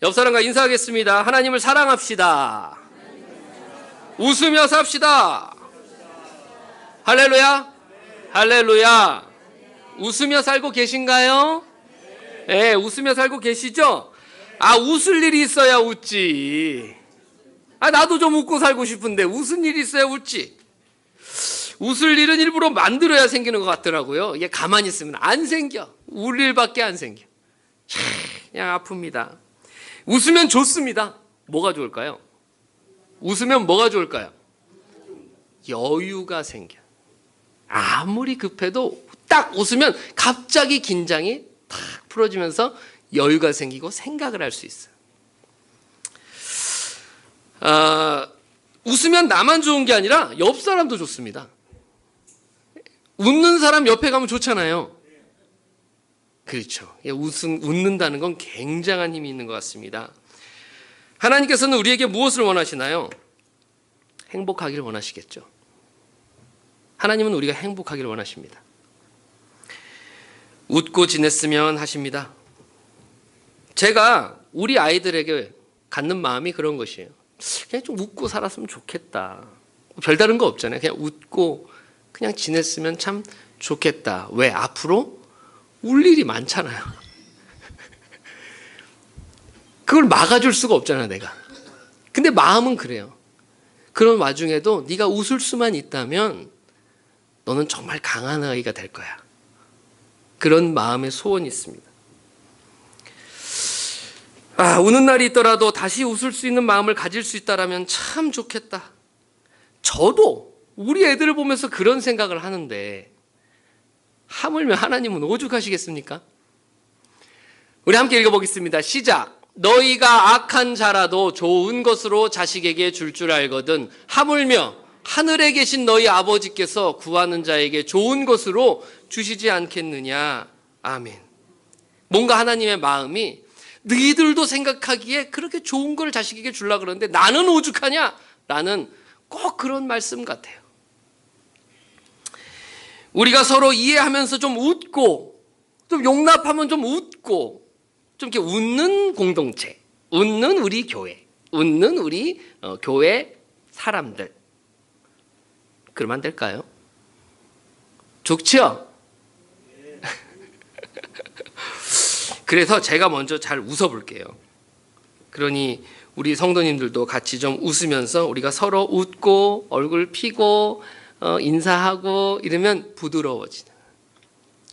옆 사람과 인사하겠습니다. 하나님을 사랑합시다. 웃으며 삽시다. 할렐루야. 할렐루야. 웃으며 살고 계신가요? 네, 웃으며 살고 계시죠? 웃을 일이 있어야 웃지. 나도 좀 웃고 살고 싶은데 웃은 일이 있어야 웃지. 웃을 일은 일부러 만들어야 생기는 것 같더라고요. 이게 가만히 있으면 안 생겨. 울 일밖에 안 생겨. 그냥 아픕니다. 웃으면 좋습니다. 뭐가 좋을까요? 웃으면 뭐가 좋을까요? 여유가 생겨. 아무리 급해도 딱 웃으면 갑자기 긴장이 탁 풀어지면서 여유가 생기고 생각을 할 수 있어요. 웃으면 나만 좋은 게 아니라 옆 사람도 좋습니다. 웃는 사람 옆에 가면 좋잖아요. 그렇죠. 웃는다는 건 굉장한 힘이 있는 것 같습니다. 하나님께서는 우리에게 무엇을 원하시나요? 행복하기를 원하시겠죠. 하나님은 우리가 행복하기를 원하십니다. 웃고 지냈으면 하십니다. 제가 우리 아이들에게 갖는 마음이 그런 것이에요. 그냥 좀 웃고 살았으면 좋겠다. 별다른 거 없잖아요. 그냥 웃고 그냥 지냈으면 참 좋겠다. 왜? 앞으로 울 일이 많잖아요. 그걸 막아줄 수가 없잖아, 내가. 근데 마음은 그래요. 그런 와중에도 네가 웃을 수만 있다면 너는 정말 강한 아이가 될 거야. 그런 마음의 소원이 있습니다. 우는 날이 있더라도 다시 웃을 수 있는 마음을 가질 수 있다라면 참 좋겠다. 저도 우리 애들을 보면서 그런 생각을 하는데 하물며 하나님은 오죽하시겠습니까? 우리 함께 읽어보겠습니다. 시작. 너희가 악한 자라도 좋은 것으로 자식에게 줄 알거든 하물며 하늘에 계신 너희 아버지께서 구하는 자에게 좋은 것으로 주시지 않겠느냐. 아멘. 뭔가 하나님의 마음이 너희들도 생각하기에 그렇게 좋은 걸 자식에게 주려고 그러는데 나는 오죽하냐? 라는 꼭 그런 말씀 같아요. 우리가 서로 이해하면서 좀 웃고 좀 용납하면 좀 웃고 좀 이렇게 웃는 공동체, 웃는 우리 교회, 웃는 우리 교회 사람들. 그러면 안 될까요? 좋죠? 그래서 제가 먼저 잘 웃어볼게요. 그러니 우리 성도님들도 같이 좀 웃으면서 우리가 서로 웃고 얼굴 피고 인사하고 이러면 부드러워지는.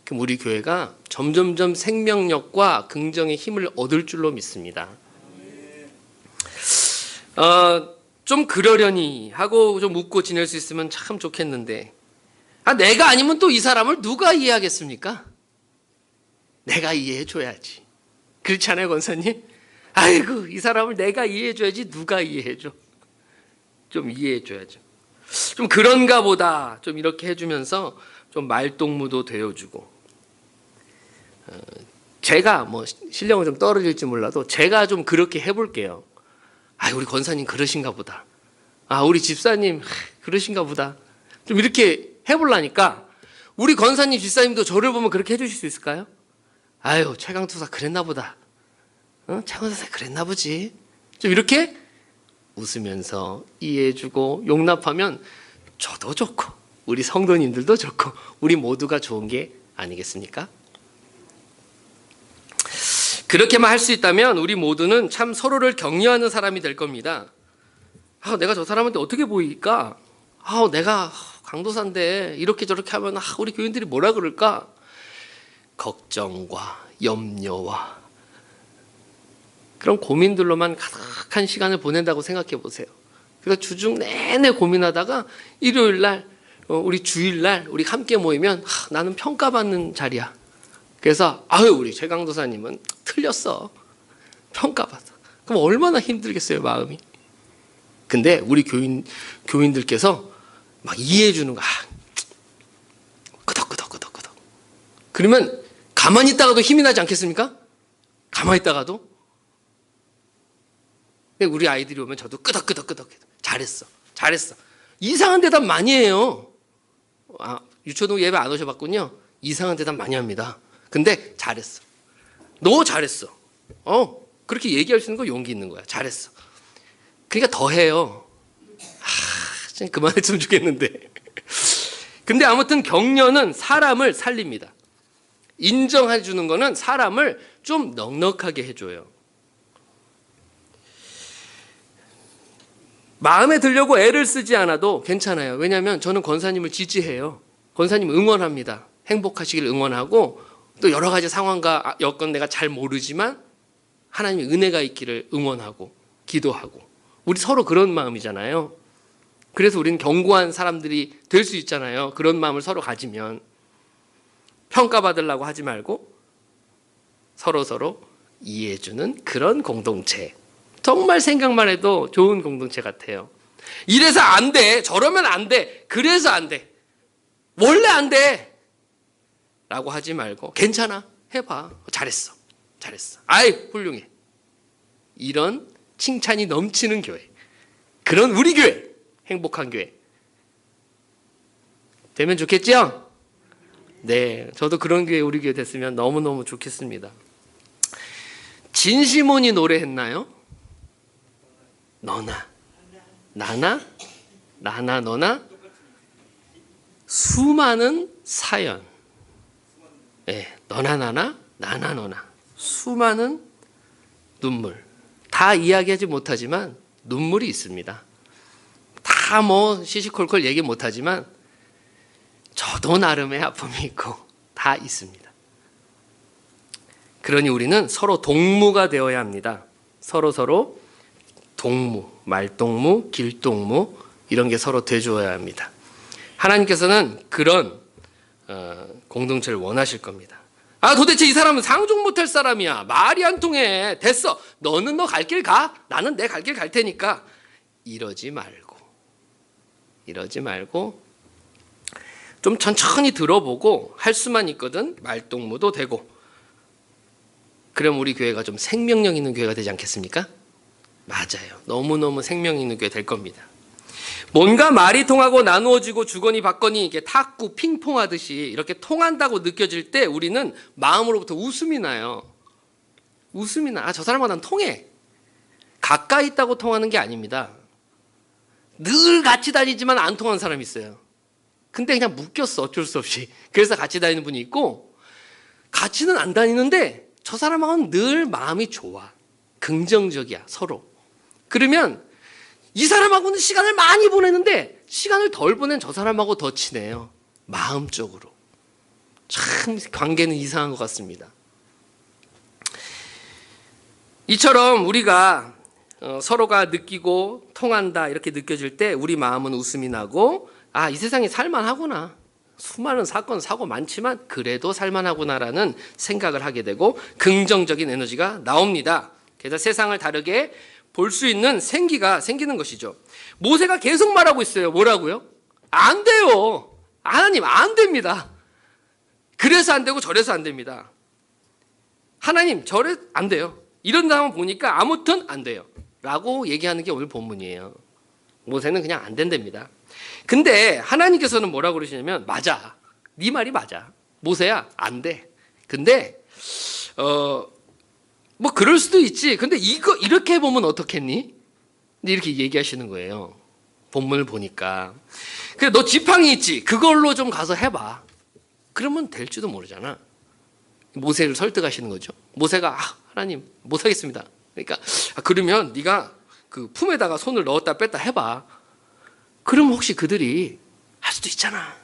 그럼 우리 교회가 점점점 생명력과 긍정의 힘을 얻을 줄로 믿습니다. 좀 그러려니 하고 좀 웃고 지낼 수 있으면 참 좋겠는데 내가 아니면 또 이 사람을 누가 이해하겠습니까? 내가 이해해줘야지. 그렇지 않아요, 권사님? 아이고, 이 사람을 내가 이해해줘야지 누가 이해해줘. 좀 이해해줘야죠. 좀 그런가 보다 좀 이렇게 해주면서 좀 말동무도 되어주고 제가 뭐 실력은 좀 떨어질지 몰라도 제가 좀 그렇게 해볼게요. 우리 권사님 그러신가 보다. 우리 집사님 그러신가 보다. 좀 이렇게 해보려니까 우리 권사님 집사님도 저를 보면 그렇게 해주실 수 있을까요? 최강투사 그랬나 보다. 최강투사 그랬나 보지. 좀 이렇게 웃으면서 이해해주고 용납하면 저도 좋고 우리 성도님들도 좋고 우리 모두가 좋은 게 아니겠습니까? 그렇게만 할 수 있다면 우리 모두는 참 서로를 격려하는 사람이 될 겁니다. 내가 저 사람한테 어떻게 보일까? 내가 강도사인데 이렇게 저렇게 하면 우리 교인들이 뭐라 그럴까? 걱정과 염려와 그런 고민들로만 가득한 시간을 보낸다고 생각해 보세요. 그래서 주중 내내 고민하다가 일요일 날 우리 주일 날 우리 함께 모이면 나는 평가받는 자리야. 그래서 우리 최강도사님은 틀렸어. 평가받아. 그럼 얼마나 힘들겠어요, 마음이. 근데 우리 교인들께서 막 이해해 주는 거야. 끄덕끄덕. 그러면 가만히 있다가도 힘이 나지 않겠습니까? 가만히 있다가도. 우리 아이들이 오면 저도 끄덕끄덕. 잘했어. 이상한 대답 많이 해요. 유초동 예배 안 오셔봤군요. 이상한 대답 많이 합니다. 근데 잘했어. 너 잘했어. 그렇게 얘기할 수 있는 거 용기 있는 거야. 잘했어. 그러니까 더 해요. 좀 그만했으면 좋겠는데. 근데 아무튼 격려는 사람을 살립니다. 인정해 주는 거는 사람을 좀 넉넉하게 해줘요. 마음에 들려고 애를 쓰지 않아도 괜찮아요. 왜냐하면 저는 권사님을 지지해요. 권사님 응원합니다. 행복하시길 응원하고 또 여러 가지 상황과 여건 내가 잘 모르지만 하나님의 은혜가 있기를 응원하고 기도하고 우리 서로 그런 마음이잖아요. 그래서 우리는 견고한 사람들이 될 수 있잖아요. 그런 마음을 서로 가지면 평가받으려고 하지 말고 서로 이해해주는 그런 공동체. 정말 생각만 해도 좋은 공동체 같아요. 이래서 안 돼. 저러면 안 돼. 그래서 안 돼. 원래 안 돼. 라고 하지 말고 괜찮아. 해봐. 잘했어. 아이 훌륭해. 이런 칭찬이 넘치는 교회. 그런 우리 교회. 행복한 교회. 되면 좋겠죠? 네. 저도 그런 교회 우리 교회 됐으면 너무너무 좋겠습니다. 진시몬이 노래했나요? 너나 나나 나나 너나 수많은 사연. 네, 너나 나나 나나 너나 수많은 눈물. 다 이야기하지 못하지만 눈물이 있습니다. 다 뭐 시시콜콜 얘기 못하지만 저도 나름의 아픔이 있고 다 있습니다. 그러니 우리는 서로 동무가 되어야 합니다. 서로 동무, 말동무, 길동무 이런 게 서로 돼줘야 합니다. 하나님께서는 그런 공동체를 원하실 겁니다. 도대체 이 사람은 상종 못할 사람이야. 말이 안 통해. 됐어. 너는 너 갈 길 가. 나는 내 갈 길 갈 테니까. 이러지 말고 좀 천천히 들어보고 할 수만 있거든 말동무도 되고. 그럼 우리 교회가 좀 생명력 있는 교회가 되지 않겠습니까? 맞아요. 너무너무 생명 있는 교회 될 겁니다. 뭔가 말이 통하고 나누어지고 주거니 받거니 이게 탁구 핑퐁 하듯이 이렇게 통한다고 느껴질 때 우리는 마음으로부터 웃음이 나요. 웃음이 나. 저 사람과 난 통해. 가까이 있다고 통하는 게 아닙니다. 늘 같이 다니지만 안 통하는 사람이 있어요. 근데 그냥 묶였어. 어쩔 수 없이. 그래서 같이 다니는 분이 있고 같이는 안 다니는데 저 사람하고는 늘 마음이 좋아. 긍정적이야. 서로. 그러면 이 사람하고는 시간을 많이 보내는데 시간을 덜 보낸 저 사람하고 더 친해요. 마음적으로. 참 관계는 이상한 것 같습니다. 이처럼 우리가 서로가 느끼고 통한다 이렇게 느껴질 때 우리 마음은 웃음이 나고 이 세상이 살만하구나. 수많은 사건 사고 많지만 그래도 살만하구나라는 생각을 하게 되고 긍정적인 에너지가 나옵니다. 그래서 세상을 다르게 볼 수 있는 생기가 생기는 것이죠. 모세가 계속 말하고 있어요. 뭐라고요? 안 돼요. 하나님 안 됩니다. 그래서 안 되고 저래서 안 됩니다. 하나님 저래 안 돼요. 이런 상황 보니까 아무튼 안 돼요. 라고 얘기하는 게 오늘 본문이에요. 모세는 그냥 안 된답니다. 근데 하나님께서는 뭐라고 그러시냐면 맞아. 네 말이 맞아. 모세야 안 돼. 근데 뭐 그럴 수도 있지. 근데 이거 이렇게 해보면 어떻겠니? 근데 이렇게 얘기하시는 거예요. 본문을 보니까. 그래 너 지팡이 있지? 그걸로 좀 가서 해봐. 그러면 될지도 모르잖아. 모세를 설득하시는 거죠. 모세가 하나님 못하겠습니다. 그러니까 그러면 네가 그 품에다가 손을 넣었다 뺐다 해봐. 그럼 혹시 그들이 할 수도 있잖아.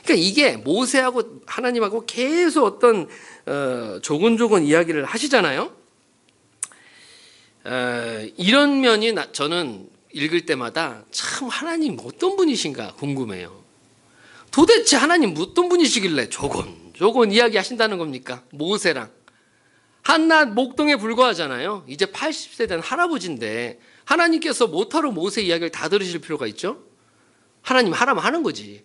그러니까 이게 모세하고 하나님하고 계속 어떤 조곤조곤 이야기를 하시잖아요. 이런 면이 저는 읽을 때마다 참 하나님 어떤 분이신가 궁금해요. 도대체 하나님 어떤 분이시길래 조곤조곤 이야기하신다는 겁니까? 모세랑. 한낱 목동에 불과하잖아요. 이제 80세 된 할아버지인데 하나님께서 못하러 모세 이야기를 다 들으실 필요가 있죠? 하나님 하라면 하는 거지.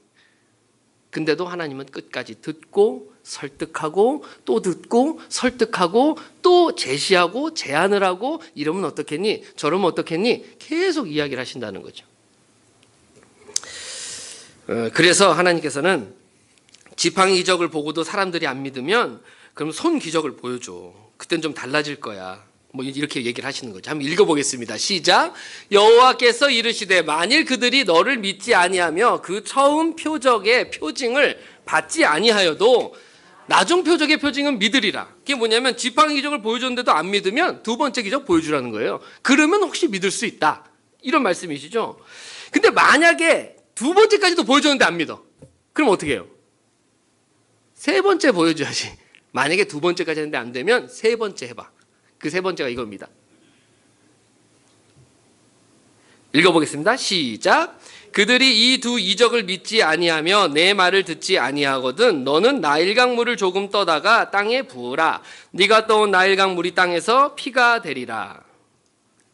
근데도 하나님은 끝까지 듣고 설득하고 또 듣고 설득하고 또 제시하고 제안을 하고 이러면 어떻겠니? 저러면 어떻겠니? 계속 이야기를 하신다는 거죠. 그래서 하나님께서는 지팡이 기적을 보고도 사람들이 안 믿으면 그럼 손 기적을 보여줘. 그땐 좀 달라질 거야. 뭐 이렇게 얘기를 하시는 거죠. 한번 읽어보겠습니다. 시작. 여호와께서 이르시되 만일 그들이 너를 믿지 아니하며 그 처음 표적의 표징을 받지 아니하여도 나중 표적의 표징은 믿으리라. 그게 뭐냐면 지팡이 기적을 보여줬는데도 안 믿으면 두 번째 기적 보여주라는 거예요. 그러면 혹시 믿을 수 있다. 이런 말씀이시죠. 근데 만약에 두 번째까지도 보여줬는데 안 믿어. 그럼 어떻게 해요? 세 번째 보여줘야지. 만약에 두 번째까지 했는데 안 되면 세 번째 해봐. 그 세 번째가 이겁니다. 읽어보겠습니다. 시작. 그들이 이 두 이적을 믿지 아니하며 내 말을 듣지 아니하거든 너는 나일강 물을 조금 떠다가 땅에 부으라. 네가 떠온 나일강 물이 땅에서 피가 되리라.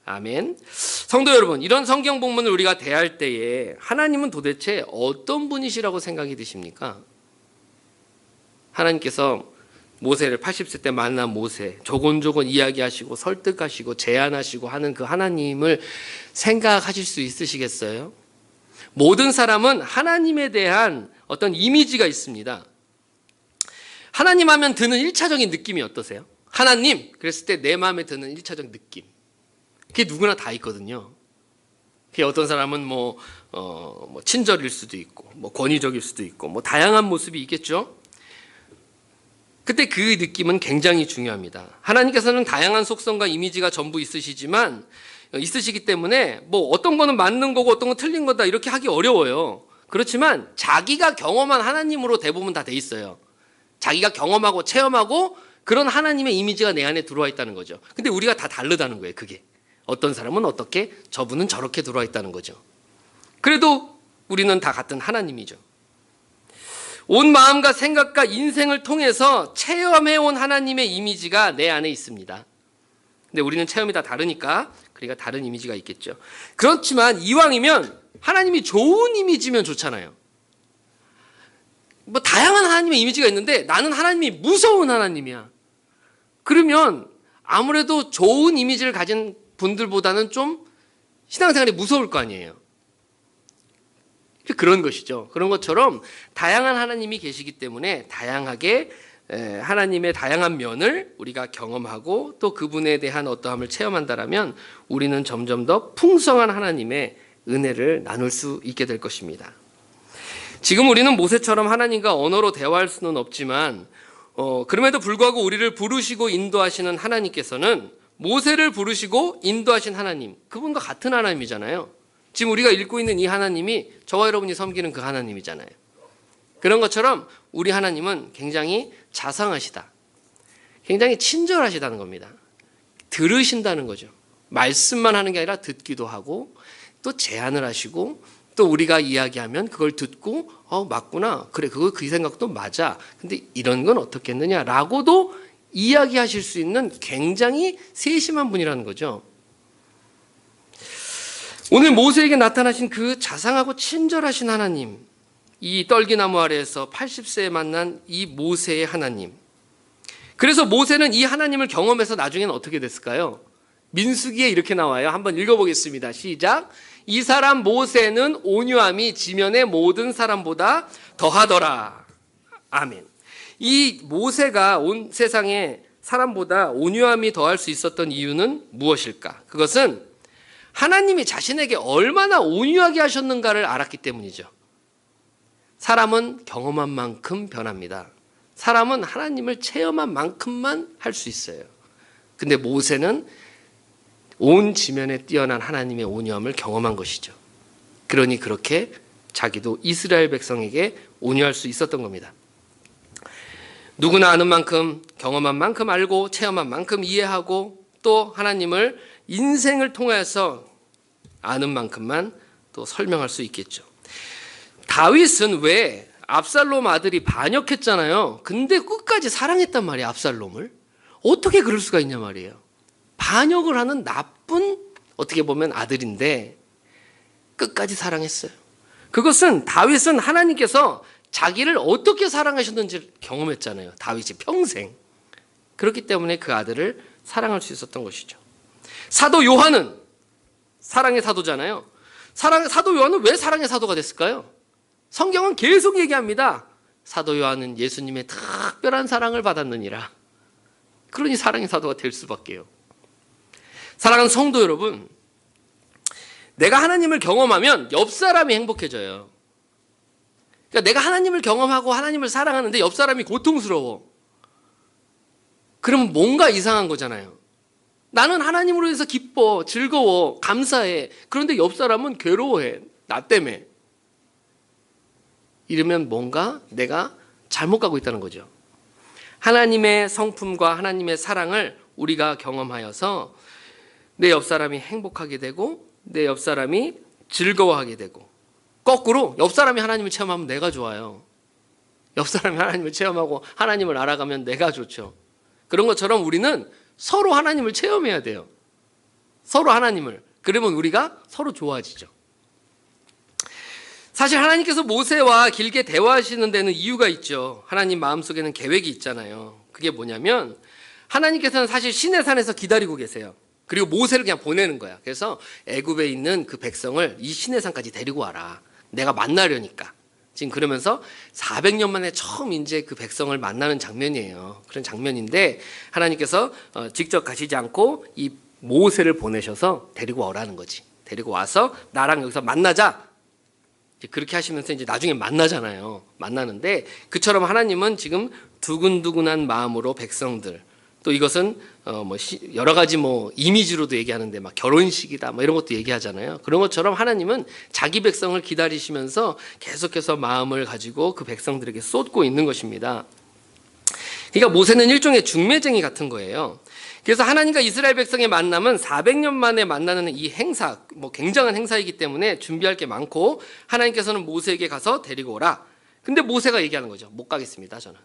아멘. 성도 여러분, 이런 성경 본문을 우리가 대할 때에 하나님은 도대체 어떤 분이시라고 생각이 드십니까? 하나님께서 모세를 80세 때 만난 모세, 조곤조곤 이야기하시고 설득하시고 제안하시고 하는 그 하나님을 생각하실 수 있으시겠어요? 모든 사람은 하나님에 대한 어떤 이미지가 있습니다. 하나님 하면 드는 1차적인 느낌이 어떠세요? 하나님, 그랬을 때 내 마음에 드는 1차적 느낌. 그게 누구나 다 있거든요. 그게 어떤 사람은 뭐 친절일 수도 있고, 뭐 권위적일 수도 있고, 뭐 다양한 모습이 있겠죠? 그때 그 느낌은 굉장히 중요합니다. 하나님께서는 다양한 속성과 이미지가 전부 있으시기 때문에 뭐 어떤 거는 맞는 거고 어떤 건 틀린 거다 이렇게 하기 어려워요. 그렇지만 자기가 경험한 하나님으로 대부분 다 돼 있어요. 자기가 경험하고 체험하고 그런 하나님의 이미지가 내 안에 들어와 있다는 거죠. 근데 우리가 다 다르다는 거예요, 그게. 어떤 사람은 어떻게, 저분은 저렇게 들어와 있다는 거죠. 그래도 우리는 다 같은 하나님이죠. 온 마음과 생각과 인생을 통해서 체험해온 하나님의 이미지가 내 안에 있습니다. 근데 우리는 체험이 다 다르니까 그러니까 다른 이미지가 있겠죠. 그렇지만 이왕이면 하나님이 좋은 이미지면 좋잖아요. 뭐 다양한 하나님의 이미지가 있는데 나는 하나님이 무서운 하나님이야. 그러면 아무래도 좋은 이미지를 가진 분들보다는 좀 신앙생활이 무서울 거 아니에요. 그런 것이죠. 그런 것처럼 다양한 하나님이 계시기 때문에 다양하게 하나님의 다양한 면을 우리가 경험하고 또 그분에 대한 어떠함을 체험한다라면 우리는 점점 더 풍성한 하나님의 은혜를 나눌 수 있게 될 것입니다. 지금 우리는 모세처럼 하나님과 언어로 대화할 수는 없지만 그럼에도 불구하고 우리를 부르시고 인도하시는 하나님께서는 모세를 부르시고 인도하신 하나님, 그분과 같은 하나님이잖아요. 지금 우리가 읽고 있는 이 하나님이 저와 여러분이 섬기는 그 하나님이잖아요. 그런 것처럼 우리 하나님은 굉장히 자상하시다. 굉장히 친절하시다는 겁니다. 들으신다는 거죠. 말씀만 하는 게 아니라 듣기도 하고 또 제안을 하시고 또 우리가 이야기하면 그걸 듣고 맞구나. 그래, 그 생각도 맞아. 근데 이런 건 어떻겠느냐라고도 이야기하실 수 있는 굉장히 세심한 분이라는 거죠. 오늘 모세에게 나타나신 그 자상하고 친절하신 하나님, 이 떨기나무 아래에서 80세에 만난 이 모세의 하나님. 그래서 모세는 이 하나님을 경험해서 나중에는 어떻게 됐을까요? 민수기에 이렇게 나와요. 한번 읽어보겠습니다. 시작. 이 사람 모세는 온유함이 지면의 모든 사람보다 더하더라. 아멘. 이 모세가 온 세상에 사람보다 온유함이 더할 수 있었던 이유는 무엇일까? 그것은 하나님이 자신에게 얼마나 온유하게 하셨는가를 알았기 때문이죠. 사람은 경험한 만큼 변합니다. 사람은 하나님을 체험한 만큼만 할 수 있어요. 근데 모세는 온 지면에 뛰어난 하나님의 온유함을 경험한 것이죠. 그러니 그렇게 자기도 이스라엘 백성에게 온유할 수 있었던 겁니다. 누구나 아는 만큼, 경험한 만큼 알고, 체험한 만큼 이해하고, 또 하나님을 인생을 통해서 아는 만큼만 또 설명할 수 있겠죠. 다윗은 왜 압살롬 아들이 반역했잖아요. 근데 끝까지 사랑했단 말이에요, 압살롬을. 어떻게 그럴 수가 있냐 말이에요. 반역을 하는 나쁜 어떻게 보면 아들인데 끝까지 사랑했어요. 그것은 다윗은 하나님께서 자기를 어떻게 사랑하셨는지 경험했잖아요. 다윗이 평생. 그렇기 때문에 그 아들을 사랑할 수 있었던 것이죠. 사도 요한은 사랑의 사도잖아요. 사도 요한은 왜 사랑의 사도가 됐을까요? 성경은 계속 얘기합니다. 사도 요한은 예수님의 특별한 사랑을 받았느니라. 그러니 사랑의 사도가 될 수밖에요. 사랑하는 성도 여러분, 내가 하나님을 경험하면 옆 사람이 행복해져요. 그러니까 내가 하나님을 경험하고 하나님을 사랑하는데 옆 사람이 고통스러워. 그러면 뭔가 이상한 거잖아요. 나는 하나님으로 해서 기뻐, 즐거워, 감사해. 그런데 옆 사람은 괴로워해. 나 때문에. 이러면 뭔가 내가 잘못 가고 있다는 거죠. 하나님의 성품과 하나님의 사랑을 우리가 경험하여서 내 옆 사람이 행복하게 되고 내 옆 사람이 즐거워하게 되고, 거꾸로 옆 사람이 하나님을 체험하면 내가 좋아요. 옆 사람이 하나님을 체험하고 하나님을 알아가면 내가 좋죠. 그런 것처럼 우리는 서로 하나님을 체험해야 돼요. 서로 하나님을. 그러면 우리가 서로 좋아지죠. 사실 하나님께서 모세와 길게 대화하시는 데는 이유가 있죠. 하나님 마음속에는 계획이 있잖아요. 그게 뭐냐면 하나님께서는 사실 시내산에서 기다리고 계세요. 그리고 모세를 그냥 보내는 거야. 그래서 애굽에 있는 그 백성을 이 시내산까지 데리고 와라. 내가 만나려니까. 지금 그러면서 400년 만에 처음 이제 그 백성을 만나는 장면이에요. 그런 장면인데 하나님께서 직접 가시지 않고 이 모세를 보내셔서 데리고 오라는 거지. 데리고 와서 나랑 여기서 만나자. 그렇게 하시면서 이제 나중에 만나잖아요. 만나는데 그처럼 하나님은 지금 두근두근한 마음으로 백성들, 또 이것은 여러 가지 이미지로도 얘기하는데 막 결혼식이다 이런 것도 얘기하잖아요. 그런 것처럼 하나님은 자기 백성을 기다리시면서 계속해서 마음을 가지고 그 백성들에게 쏟고 있는 것입니다. 그러니까 모세는 일종의 중매쟁이 같은 거예요. 그래서 하나님과 이스라엘 백성의 만남은 400년 만에 만나는 이 행사, 굉장한 행사이기 때문에 준비할 게 많고 하나님께서는 모세에게 가서 데리고 오라. 근데 모세가 얘기하는 거죠. 못 가겠습니다, 저는.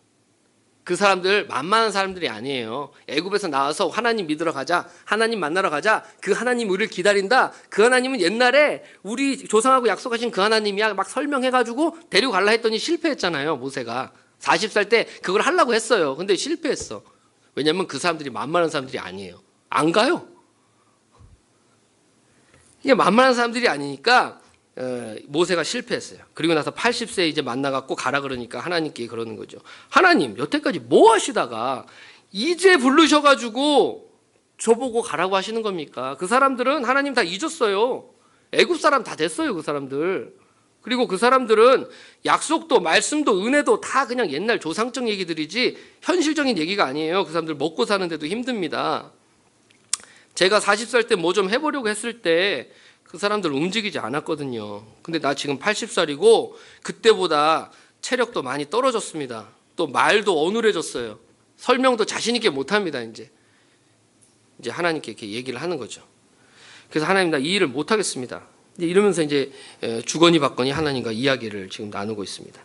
그 사람들 만만한 사람들이 아니에요. 애굽에서 나와서 하나님 믿으러 가자. 하나님 만나러 가자. 그 하나님 우리를 기다린다. 그 하나님은 옛날에 우리 조상하고 약속하신 그 하나님이야. 막 설명해가지고 데리고 갈라 했더니 실패했잖아요. 모세가 40살 때 그걸 하려고 했어요. 근데 실패했어. 왜냐하면 그 사람들이 만만한 사람들이 아니에요. 안 가요. 이게 만만한 사람들이 아니니까 모세가 실패했어요. 그리고 나서 80세 이제 만나갖고 가라 그러니까 하나님께 그러는 거죠. 하나님, 여태까지 뭐 하시다가 이제 부르셔가지고 저보고 가라고 하시는 겁니까? 그 사람들은 하나님 다 잊었어요. 애굽 사람 다 됐어요, 그 사람들. 그리고 그 사람들은 약속도 말씀도 은혜도 다 그냥 옛날 조상적 얘기들이지 현실적인 얘기가 아니에요. 그 사람들 먹고 사는데도 힘듭니다. 제가 40살 때 뭐 좀 해보려고 했을 때 그 사람들 움직이지 않았거든요. 근데 나 지금 80살이고 그때보다 체력도 많이 떨어졌습니다. 또 말도 어눌해졌어요. 설명도 자신 있게 못합니다. 이제 하나님께 이렇게 얘기를 하는 거죠. 그래서 하나님, 나 이 일을 못하겠습니다. 이러면서 이제 주거니 받거니 하나님과 이야기를 지금 나누고 있습니다.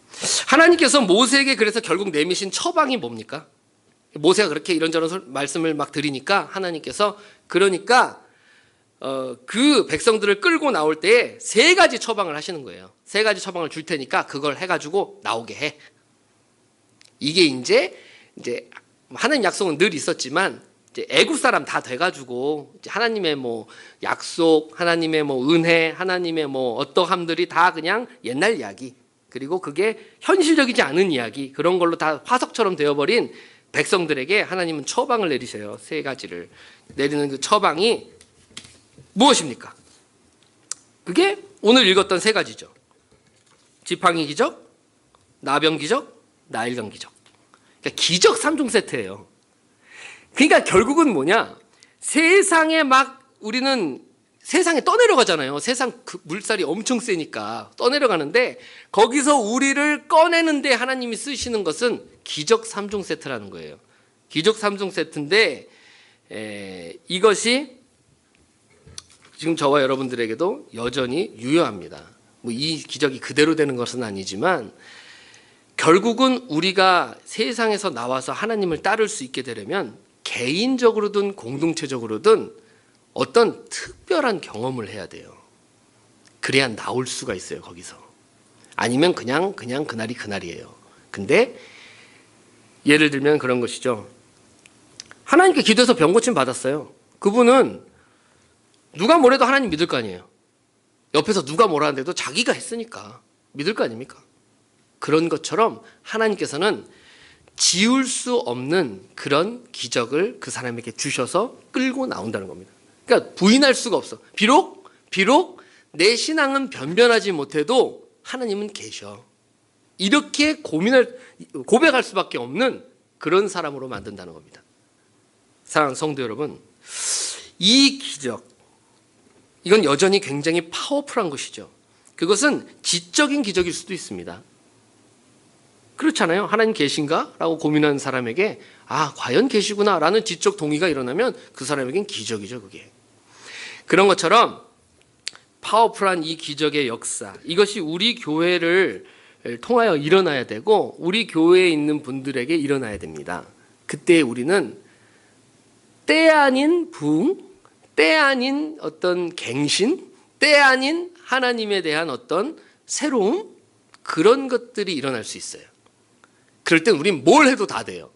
하나님께서 모세에게 그래서 결국 내미신 처방이 뭡니까? 모세가 그렇게 이런저런 말씀을 막 드리니까 하나님께서 그러니까 그 백성들을 끌고 나올 때에 3가지 처방을 하시는 거예요. 3가지 처방을 줄 테니까 그걸 해가지고 나오게 해. 이게 이제 하나님 약속은 늘 있었지만 이제 애굽 사람 다 돼가지고 이제 하나님의 약속, 하나님의 은혜, 하나님의 어떠함들이 다 그냥 옛날 이야기, 그리고 그게 현실적이지 않은 이야기, 그런 걸로 다 화석처럼 되어버린 백성들에게 하나님은 처방을 내리세요. 3가지를 내리는 그 처방이 무엇입니까? 그게 오늘 읽었던 3가지죠. 지팡이 기적, 나병 기적, 나일강 기적. 그러니까 기적 3종 세트예요. 그러니까 결국은 뭐냐? 세상에 우리는 세상에 떠내려가잖아요. 세상 그 물살이 엄청 세니까 떠내려가는데 거기서 우리를 꺼내는데 하나님이 쓰시는 것은 기적 3종 세트라는 거예요. 기적 3종 세트인데 이것이 지금 저와 여러분들에게도 여전히 유효합니다. 이 기적이 그대로 되는 것은 아니지만 결국은 우리가 세상에서 나와서 하나님을 따를 수 있게 되려면 개인적으로든 공동체적으로든 어떤 특별한 경험을 해야 돼요. 그래야 나올 수가 있어요, 거기서. 아니면 그냥 그날이 그날이에요. 근데 예를 들면 그런 것이죠. 하나님께 기도해서 병 고침 받았어요. 그분은 누가 뭐래도 하나님 믿을 거 아니에요. 옆에서 누가 뭐라 하는데도 자기가 했으니까 믿을 거 아닙니까? 그런 것처럼 하나님께서는 지울 수 없는 그런 기적을 그 사람에게 주셔서 끌고 나온다는 겁니다. 그러니까 부인할 수가 없어. 비록 내 신앙은 변변하지 못해도 하나님은 계셔. 이렇게 고백할 수밖에 없는 그런 사람으로 만든다는 겁니다. 사랑하는 성도 여러분, 이 기적, 이건 여전히 굉장히 파워풀한 것이죠. 그것은 지적인 기적일 수도 있습니다. 그렇잖아요. 하나님 계신가? 라고 고민하는 사람에게 과연 계시구나 라는 지적 동의가 일어나면 그 사람에겐 기적이죠. 그게. 그런 것처럼 파워풀한 이 기적의 역사, 이것이 우리 교회를 통하여 일어나야 되고 우리 교회에 있는 분들에게 일어나야 됩니다. 그때 우리는 때 아닌 부흥, 때 아닌 어떤 갱신, 때 아닌 하나님에 대한 어떤 새로움, 그런 것들이 일어날 수 있어요. 그럴 땐 우린 뭘 해도 다 돼요.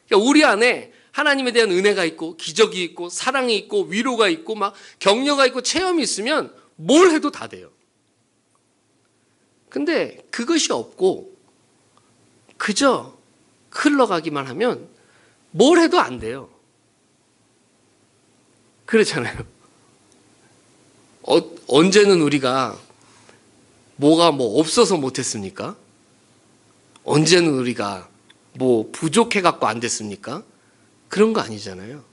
그러니까 우리 안에 하나님에 대한 은혜가 있고 기적이 있고 사랑이 있고 위로가 있고 막 격려가 있고 체험이 있으면 뭘 해도 다 돼요. 근데 그것이 없고 그저 흘러가기만 하면 뭘 해도 안 돼요. 그렇잖아요. 언제는 우리가 뭐가 없어서 못했습니까? 언제는 우리가 부족해갖고 안 됐습니까? 그런 거 아니잖아요.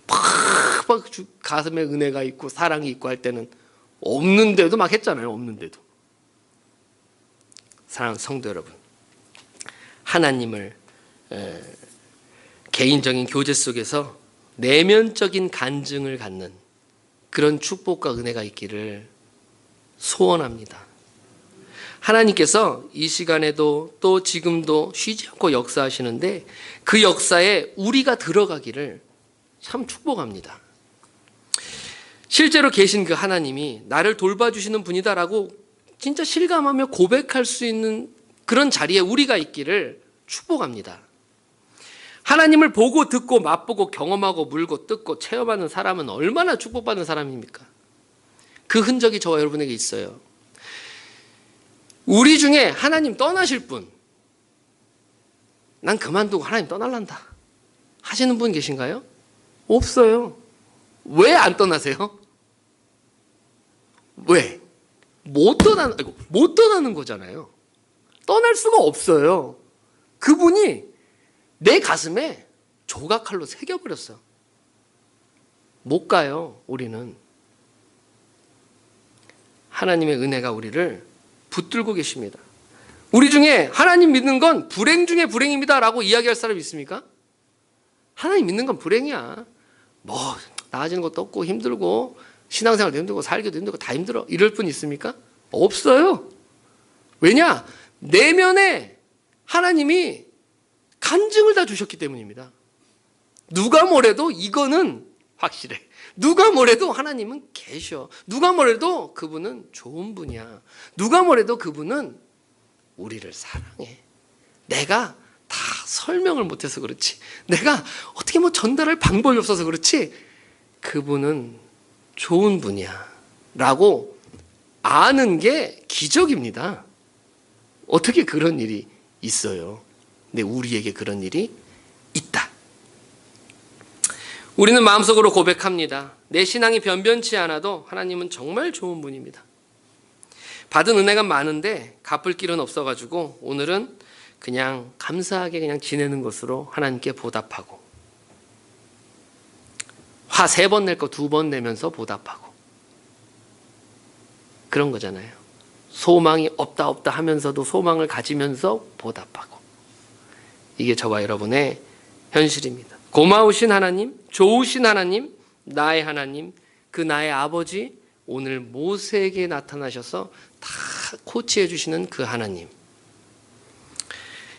막 가슴에 은혜가 있고 사랑이 있고 할 때는 없는데도 막 했잖아요. 없는데도. 사랑하는 성도 여러분, 하나님을 개인적인 교제 속에서 내면적인 간증을 갖는 그런 축복과 은혜가 있기를 소원합니다. 하나님께서 이 시간에도 또 지금도 쉬지 않고 역사하시는데 그 역사에 우리가 들어가기를 참 축복합니다. 실제로 계신 그 하나님이 나를 돌봐주시는 분이다라고 진짜 실감하며 고백할 수 있는 그런 자리에 우리가 있기를 축복합니다. 하나님을 보고 듣고 맛보고 경험하고 물고 뜯고 체험하는 사람은 얼마나 축복받는 사람입니까? 그 흔적이 저와 여러분에게 있어요. 우리 중에 하나님 떠나실 분, 난 그만두고 하나님 떠날란다 하시는 분 계신가요? 없어요. 왜 안 떠나세요? 왜? 못 떠나는 거잖아요. 떠날 수가 없어요. 그분이 내 가슴에 조각칼로 새겨버렸어. 못 가요, 우리는. 하나님의 은혜가 우리를 붙들고 계십니다. 우리 중에 하나님 믿는 건 불행 중에 불행입니다 라고 이야기할 사람이 있습니까? 하나님 믿는 건 불행이야. 나아지는 것도 없고 힘들고 신앙생활도 힘들고 살기도 힘들고 다 힘들어 이럴 분 있습니까? 없어요. 왜냐? 내면에 하나님이 간증을 다 주셨기 때문입니다. 누가 뭐래도 이거는 확실해. 누가 뭐래도 하나님은 계셔. 누가 뭐래도 그분은 좋은 분이야. 누가 뭐래도 그분은 우리를 사랑해. 내가 다 설명을 못해서 그렇지, 내가 어떻게 전달할 방법이 없어서 그렇지, 그분은 좋은 분이야 라고 아는 게 기적입니다. 어떻게 그런 일이 있어요? 근데 우리에게 그런 일이 있다. 우리는 마음속으로 고백합니다. 내 신앙이 변변치 않아도 하나님은 정말 좋은 분입니다. 받은 은혜가 많은데 갚을 길은 없어가지고 오늘은 그냥 감사하게 그냥 지내는 것으로 하나님께 보답하고, 화 3번 낼 거 2번 내면서 보답하고, 그런 거잖아요. 소망이 없다 하면서도 소망을 가지면서 보답하고, 이게 저와 여러분의 현실입니다. 고마우신 하나님, 좋으신 하나님, 나의 하나님, 그 나의 아버지, 오늘 모세에게 나타나셔서 다 코치해 주시는 그 하나님,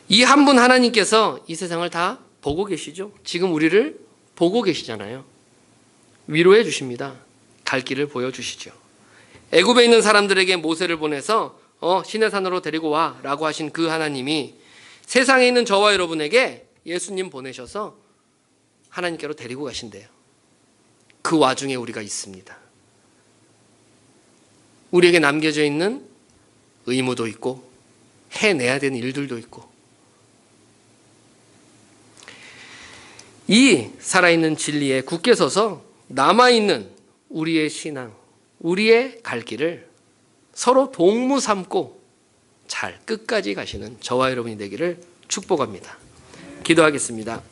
이 한 분 하나님께서 이 세상을 다 보고 계시죠. 지금 우리를 보고 계시잖아요. 위로해 주십니다. 갈 길을 보여주시죠. 애굽에 있는 사람들에게 모세를 보내서 시내산으로 데리고 와 라고 하신 그 하나님이 세상에 있는 저와 여러분에게 예수님 보내셔서 하나님께로 데리고 가신대요. 그 와중에 우리가 있습니다. 우리에게 남겨져 있는 의무도 있고 해내야 되는 일들도 있고, 이 살아있는 진리에 굳게 서서 남아있는 우리의 신앙, 우리의 갈 길을 서로 동무 삼고 잘 끝까지 가시는 저와 여러분이 되기를 축복합니다. 기도하겠습니다.